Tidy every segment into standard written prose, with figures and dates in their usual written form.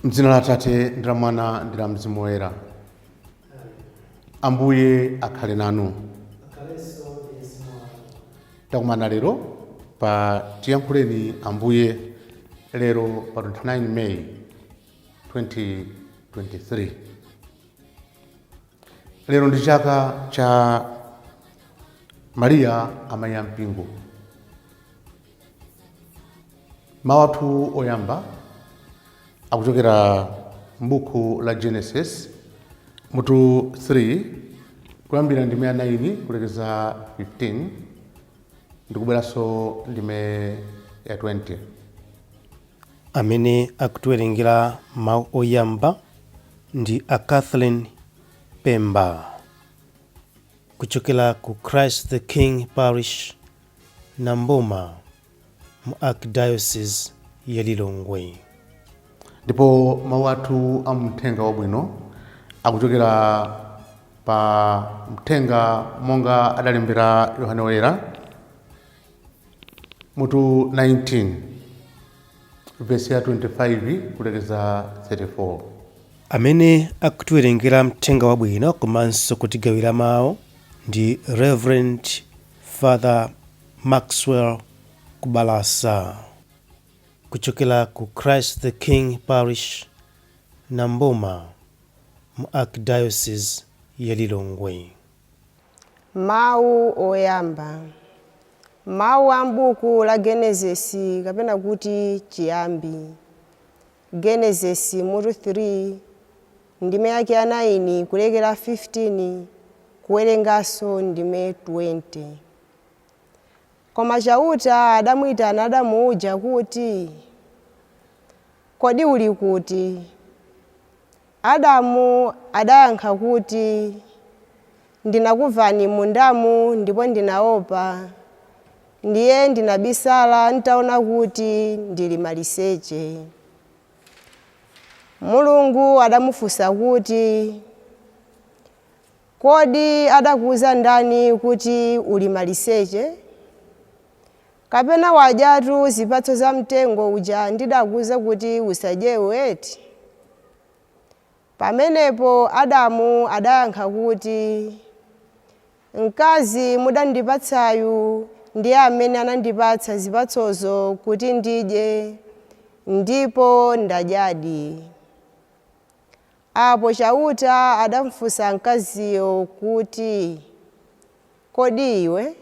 M'dzina la Atate ndi la Mwana ndi la Mzimu Woyera. Ambuye akhale nanu. Takumana lero pa tiyankhuleni Ambuye lero pa 29 May 2023. Lero ndi chaka cha Maria Amai ya Mpingo. Mawu athu oyamba akuchokera m'buku la Genesis mutu 3 kuyambira ndime 9 kulekeza 15 ndikuberanso ndime ya 20. Amene akutiwerengera mawu oyamba ndi a Catherine Pemba kuchokera ku Christ the King Parish Namboma mu Archdiocese ya Lilongwe. Ndipo mawu athu a mthenga wabwino akuchokera pa mthenga monga adalembera Yohane Woyera mutu 19 verse ya 25 kulekeza 34. Amene akutiwerengera mthenga wabwino komanso kutigawira mawu ndi Reverend Father Maxwell Kubalasa kuchokera ku Christ the King Parish Namboma mu Archdiocese ya Lilongwe. Mawu oyamba. Mawu a m'buku la Genesis kapena kuti chiyambi. Genesis mutu 3 ndime yake ya 9 kulekera 15 kuwerenganso ndime 20. Koma chauta adamuyitana Adamu uja kuti, kodi uli kuti? Adamu adayankha kuti, ndinakumvani mundamu ndipo ndinaopa, ndiye ndinabisala ntaona kuti ndili maliseche. Mulungu adamufunsa kuti, kodi adakuwuza ndani kuti uli maliseche? Kapena wadyatu zipatso za mtengo uja ndidakuwuza kuti usadyewo eti? Pamenepo Adamu adayankha kuti, mkazi mudandipatsayu ndiye amene anandipatsa zipatsozo kuti ndidye, ndipo ndadyadi. Apo chauta adamufunsa mkaziyo kuti, kodi iwe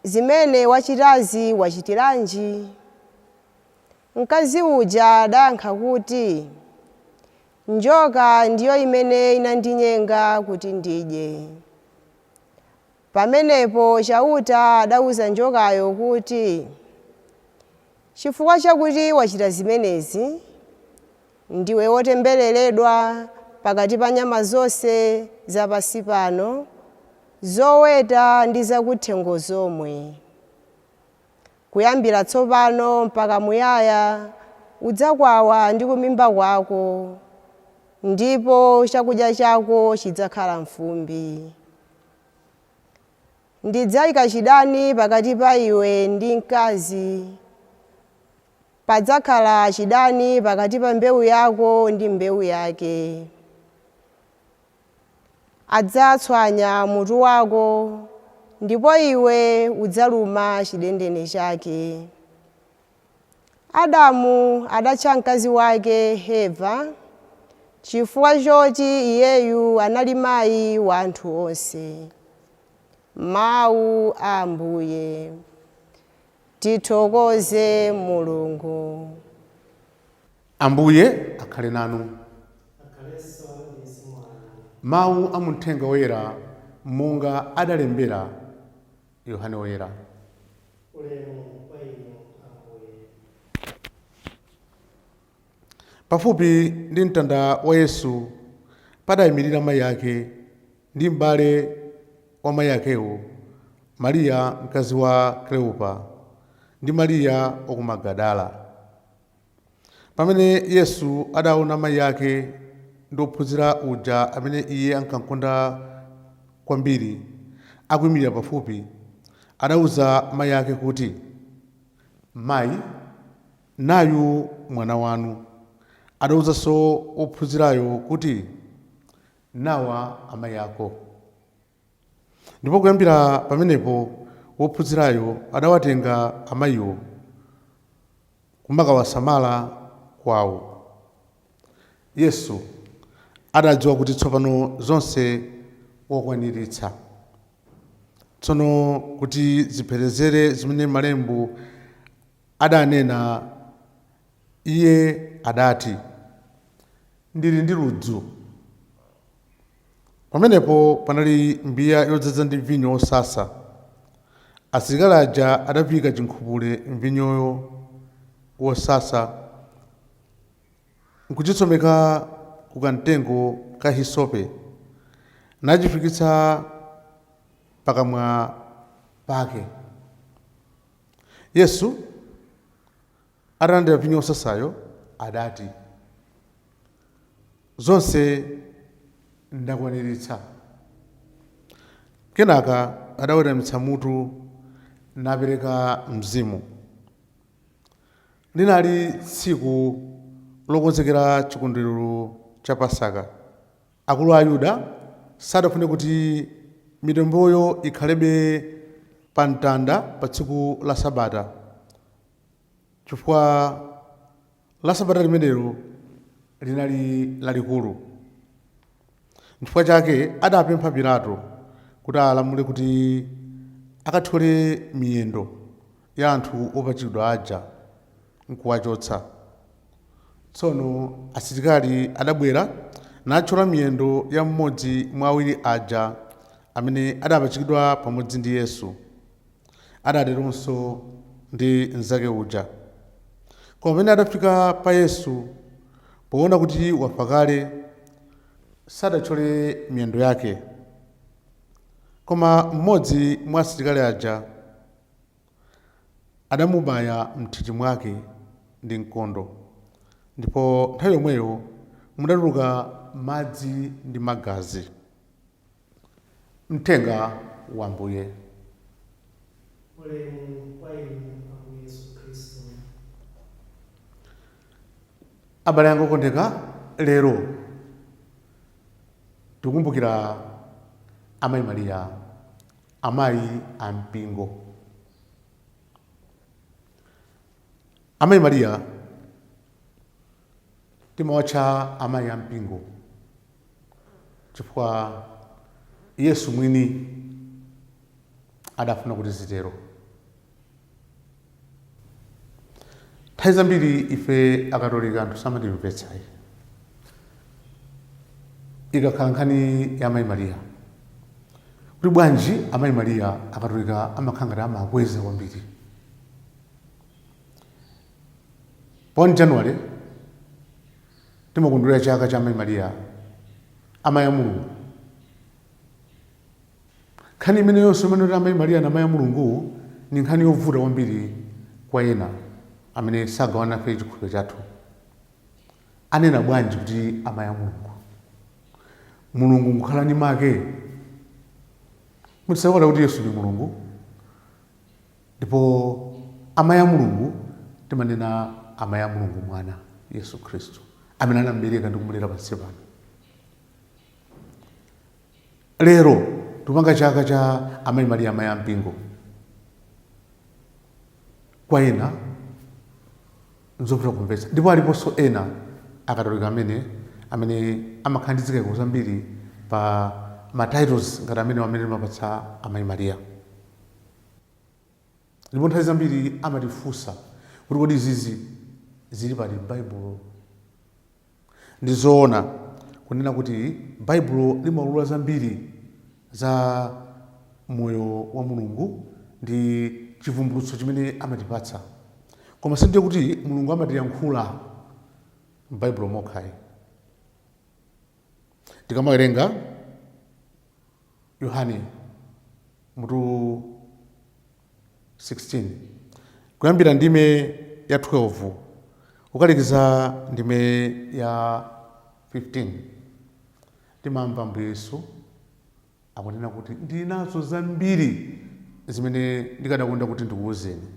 zimene wachitazi wachitiranji? Mkazi uja adayankha kuti, njoka ndiyo imene inandinyenga kuti ndidye. Pamenepo chauta adawuza njokayo kuti, chifukwa chakuti wachita zimenezi, ndiwe wotembereredwa pakati pa nyama zonse zapansi pano, zoweta ndi zakuthengo zomwe. Kuyambira tsopano mpaka muyaya udzakwawa ndi kumimba kwako, ndipo chakudya chako chidzakhala mfumbi. Ndidzayika chidani pakati pa iwe ndi mkazi, padzakhala chidani pakati pa mbewu yako ndi mbewu yake. Adzatswanya mutu wako, ndipo iwe udzaluma chidendene chake. Adamu adatcha mkazi wake Heva, chifukwa choti iyeyu anali mayi wa anthu onse. Mawu a Ambuye. Tithokoze Mulungu. Ambuye akhale nanu. Mawu a mthenga woyera monga adalembera Yohane Woyera. Pafupi ndi mtanda wa Yesu padayimirira mayi ake ndi m'bale wa mayi akewo, Mariya mkazi wa Kleopa ndi Mariya wa ku Magadala. Pamene Yesu adaona mayi ake ndi ophunzira uja amene iye ankakonda kwambiri akuyimirira pafupi, adawuza mayi ake kuti, mayi, nayu mwana wanu. adawuzanso ophunzirayo kuti nawa amayi ako. Ndipo kuyambira pamenepo wophunzirayo adawatenga amayiwo kumakawasamala kwawo. Yesu adadziwa kuti tsopano zonse wakwaniritsa. Tsono kuti zipherezere zimene malembo adanena, iye adati, ndili ndi ludzu. Pamenepo panali mbiya yodzaza ndi vinyo wosasa. Asilikali aja adapika chinkhupule mvinyoyo wosasa nkuchitsomeka ku kamtengo ka hisope nachifikitsa pakamwa pake. Yesu atalandira vinyo wosasayo adati, zonse ndakwaniritsa. Kenaka adaweramitsa mutu napereka mzimu. Linali tsiku lokonzekera chikondwerero cha Pasaka. Akulu a Ayuda sadafune kuti mitemboyo ikhalebe pa mtanda pa tsiku la Sabata, chifukwa la Sabata limenelo linali lalikulu. N'chifukwa chake adapempha Pilato kuti alamule kuti akathole miyendo ya anthu opachikidwa aja nkuwachotsa. Tsono asilikali adabwera nathyola miyendo ya mmodzi mwa awiri aja amene adapachikidwa pamodzi ndi Yesu. Adateronso ndi mnzake uja. Koma pamene adafika pa Yesu, poona kuti wafa kale, sadathyole miyendo yake. Koma mmodzi mwa asilikali aja adamubaya m'nthiti mwake ndi mkondo, ndipo nthawi yomweyo mudatuluka madzi ndi magazi. Mthenga wa Ambuye. Abale anga okondeka, lero tikumbukira Amayi Mariya, amayi a Mpingo. Amayi Mariya timawatcha amayi a Mpingo chifukwa Yesu mwini adafuna kuti zitero. Nthawi zambiri ife akatolika anthu samatimvetsayi. Ikakhala nkhani ya Amayi Mariya, kuti bwanji Amayi Mariya akatolika amakhala ngati amakweza kwambiri. Pa 1 January timakondwerera chaka cha Amayi Mariya, amayi a Mulungu. Nkhani imene yonse imanena Amayi Mariya na amayi a Mulungu ni nkhani yovuta kwambiri kwa ena amene sagawana nafe chikhulupiriro chathu. Anena bwanji kuti amayi a Mulungu? Mulungu nkukhala ndi make. Mutisawala kuti Yesu ndi Mulungu. Ndipo amayi a Mulungu timanena amayi a Mulungu mwana Yesu Khristu amene anambereka ndi kumulera pansi pano. Lero tupanga chaka cha Amayi Mariya, amayi a Mpingo. Kwa ena nzovuta kumvetsa, ndipo aliponso ena akatolika amene amakhandizika kuzambiri pa matitles ngati amene mapatsa Amayi Mariya. Ndipo nthawi zambiri amatifunsa kuti kodi izizi zili pali m'Baibulo. Ndizoona kunena kuti Baibulo limaulula zambiri za moyo wa Mulungu ndi chivumbulutso chimene amatipatsa. Koma sindiye kuti Mulungu amatiyankhula m'Baibulo mokhayi. Tikamawerenga Yohane mutu 16 kuyambira ndime ya 12 ukalekiza ndime ya 15, timamva Ambuye Yesu akunena kuti ndinazo zambiri zimene ndikadakonda kuti ndikuwuzeni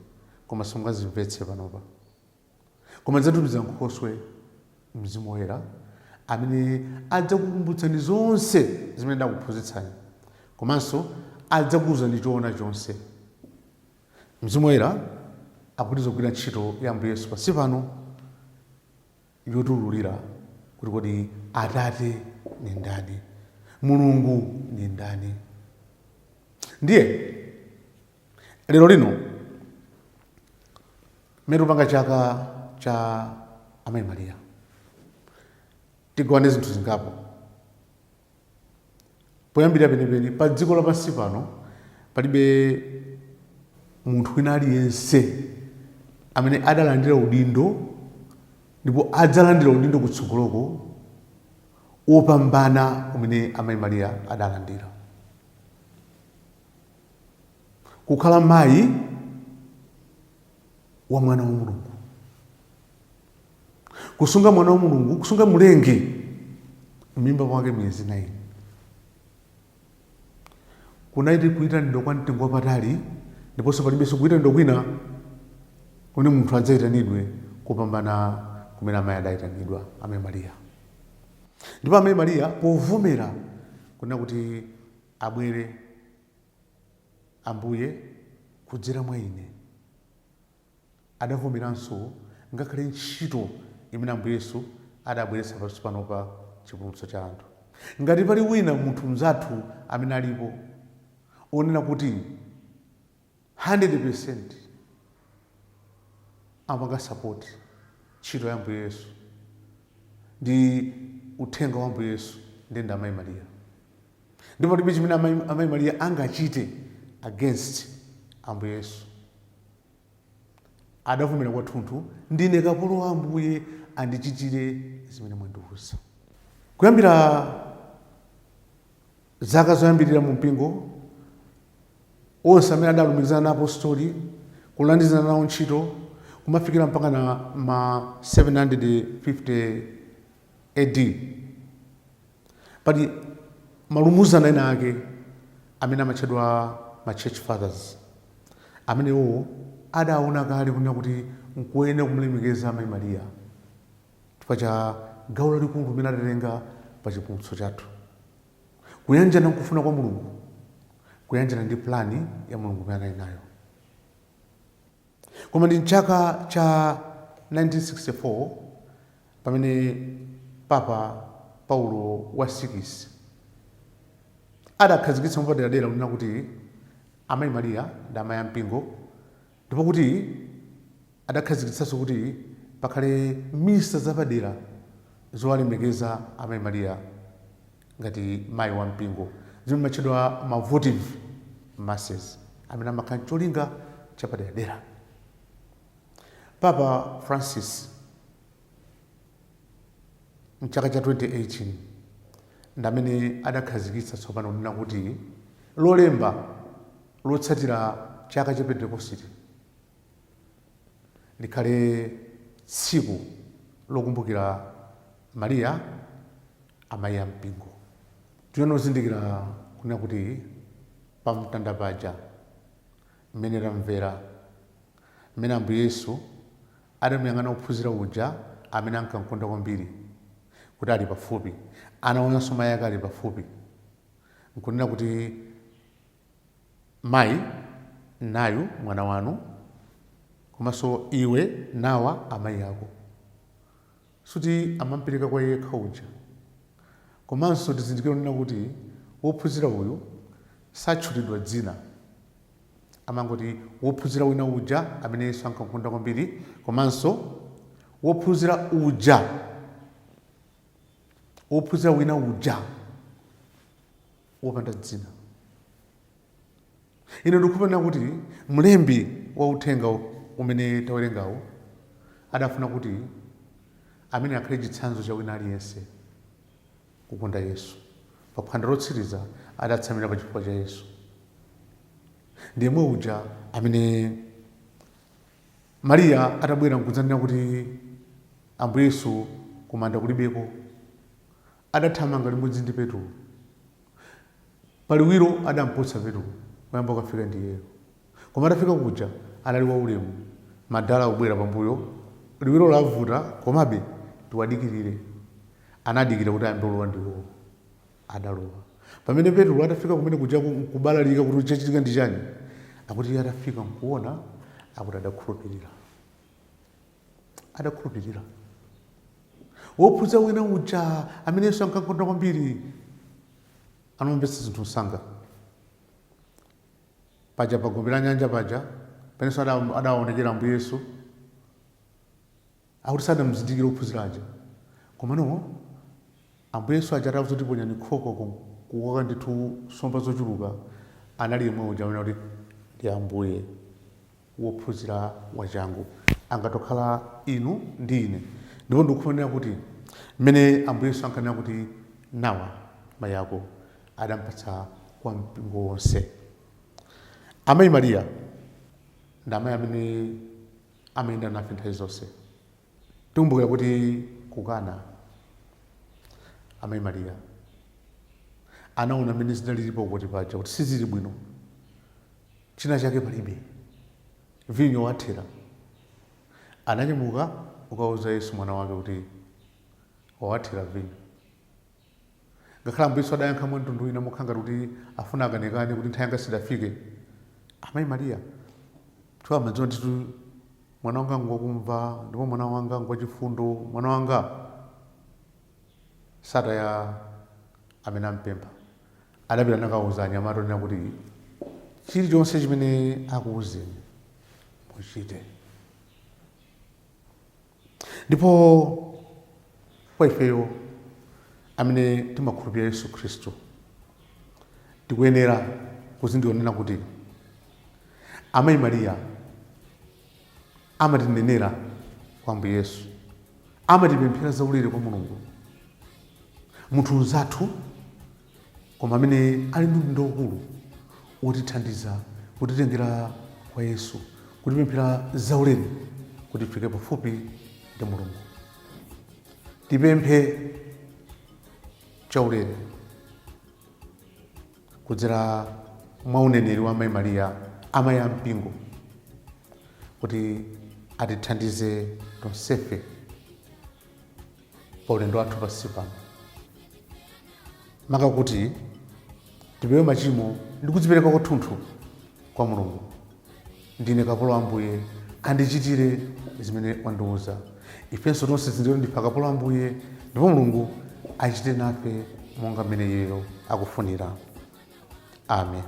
koma simungazimvetse panopa. Koma zatumiza Nkhoswe Mzimu Woyera amene adzakukumbutsani zonse zimene ndakuphunzitsani, komanso adzakuwuzani choona chonse. Mzimu Woyera akupitiriza kugwira ntchito ya Ambuye Yesu pansi pano yotiwululira kuti kodi Atate ni ndani, Mulungu ni ndani. Ndiye lero lino mmene tupanga chaka cha Amayi Mariya tigawane zinthu zingapo. Poyambira penepene pa dziko lapansi pano palibe munthu wina aliyense amene adalandira udindo ndipo adzalandira udindo kutsogoloko wopambana umene Amayi Mariya adalandira. Kukhala mayi wa mwana wa Mulungu, kusunga mwana wa Mulungu, kusunga mulenge m'mimba mwake miyezi 9, kunaiti kuyitanidwa kwa mtengo wapatali, ndiponso palibenso kuyitanidwa kwina kumene munthu adzayitanidwe kupambana kumene amayi adayitanidwa, Amayi Mariya. Ndipo Amayi Mariya povomera kunena kuti abwere Ambuye kudzera mwa ine, adavomeranso ngakhale ntchito imene Ambuye Yesu adabweretsa pansi pano pa chipulumutso cha anthu. Ngati pali wina munthu mzathu amene alipo onena kuti 100% amanga support ntchito ya Ambuye Yesu ndi uthenga wa Ambuye Yesu, ndi Amayi Mariya. Ndipo palibe chimene Amayi Mariya angachite against Ambuye Yesu. Adavomera kwathunthu, ndine kapolo wa Ambuye, andichitire zimene mwandiwuza. Kuyambira zaka zoyambirira mu mpingo, onse amene adalumikizana na apostoli kulandizana nawo ntchito kumafikira mpaka na ma 750 AD, pali malumuzana ena ake amene amatchedwa ma church fathers, amenewo adaona kale kunena kuti nkuyenera kumulemekeza Amayi Mariya chifukwa cha gawo lalikulu limene adatenga pa chipulumutso chathu, kuyanjana nkufuna kwa Mulungu, kuyanjana ndi plani ya Mulungu imene anali nayo. Koma ndi chaka cha 1964 pamene Papa Paulo wa 6 adakhazikitsa mwapaderadera kunena kuti Amayi Mariya ndi amayi a mpingo, ndipo kuti adakhazikitsanso kuti pakhale misa zapadera zowalemekeza Amayi Mariya ngati mayi wa mpingo, zimene zimatchedwa ma votive masses, amene amakhala cholinga chapaderadera. Papa Francis mchaka cha 2018 ndi amene adakhazikitsa tsopano kunena kuti lolemba lotsatira chaka cha Pentekoste likhale tsiku lokumbukira Mariya, amayi a mpingo. Tinozindikira kunena kuti pamtanda paja mmene tamvera mmene Ambuye Yesu adamuyang'ana ophunzira uja amene ankamkonda kwambiri kuti ali pafupi, anaonanso mayi ake ali pafupi, nkunena kuti mayi nayu mwana wanu, komanso iwe nawa amayi ako. Suti amampereka kwa iye yekha uja, komanso tizindikire kunena kuti wophunzira uyu satchulidwa dzina, amangoti wophunzira wina uja amene Yesu ankamkonda kwambiri, komanso wophunzira uja, wophunzira wina uja wopanda dzina. Ine ndikupenda kuti mlembi wa uthenga umene tawerengawo adafuna kuti amene akhale chitsanzo cha wina aliyense kukonda Yesu. Pa phwando lotsiriza adatsamira pa chifukwa cha Yesu. Ndiye mwe uja amene Mariya atabwera nkudzanena kuti Ambuye Yesu kumanda kulibeko, adathamanga limodzi ndi Petro. Paliwiro adampotsa Petro, kuyamba kafika ndiyeyo. Koma atafika kuja anali wa ulemu, madala ubwera pambuyo, liwiro lavuta, komabe tiwadikirire. Anadikira kuti ayambe kulowa ndiwo adalowa. Pamene Petro atafika kumene kuja kubalalika kuti chachitika ndi chani, akuti atafika nkuona akuti adakhulupirira. Wophunzira wina uja amene Yesu ankakonda kwambiri anomvetsa zinthu msanga. Paja pagombe la nyanja paja penenso adaonekera Ambuye Yesu akuti sadamuzindikire wophunzira aja. Komano Ambuye Yesu aja atavuza kuti ponyani khoko kukoka ndithu nsomba zochuluka, anali yemwe uja amene kuti ndi Ambuye wophunzira wachangu, angatokhala inu ndi ine. Ndipo ndikufunira kuti mmene Ambuye Yesu ankanena kuti nawa mayi ako, adampatsa kwa mpingo wonse. Amayi Mariya ndi amayi amene amayenda nafe nthawi zonse. Tikumbukira kuti kukana Amayi Mariya anaona mmene zinalilipo kuti paja kuti sizili bwino, china chake palibe, vinyo wathera. Ananyamuka ukauza Yesu mwana wake kuti wawathera vinyo. Ngakhala Ambuye Yesu adayankha mwa mtundu wina mokhanga kuti afuna akanekane kuti nthawi yanga sidafike. Amayi Mariya amadziwa ndithu mwana wanga ngokumva, ndipo mwana wanga ngwachifundo, mwana wanga sataya amene ampempha. Adapita nakauza anyamata onena kuti chilichonse chimene akuwuzeni muchite. Ndipo kwa ifeyo amene timakhulupirira Yesu Khristu tikuyenera kuzindionera kuti Amayi Mariya amatinenera kwa Ambuye Yesu, amatipemphera zaulere kwa Mulungu, munthu mzathu koma amene ali ndi udindo ukulu wotithandiza kutitengera kwa Yesu, kutipemphera zaulere kuti tifike pafupi ndi Mulungu. Tipemphe chaulere kudzera mwa uneneri wa Amayi Mariya, amayi a mpingo, kuti atithandize tonsefe pa ulendo wathu pansi pano. Maka kuti tipewe machimo ndi kudzipereka kwathunthu kwa Mulungu. Ndine kapolo wa Ambuye, kandichitire zimene wandiuza. Ifenso tonse tindiro ndife akapolo a Ambuye, ndipo Mulungu achite nafe monga mmene Iyeyo akufunira. Amen.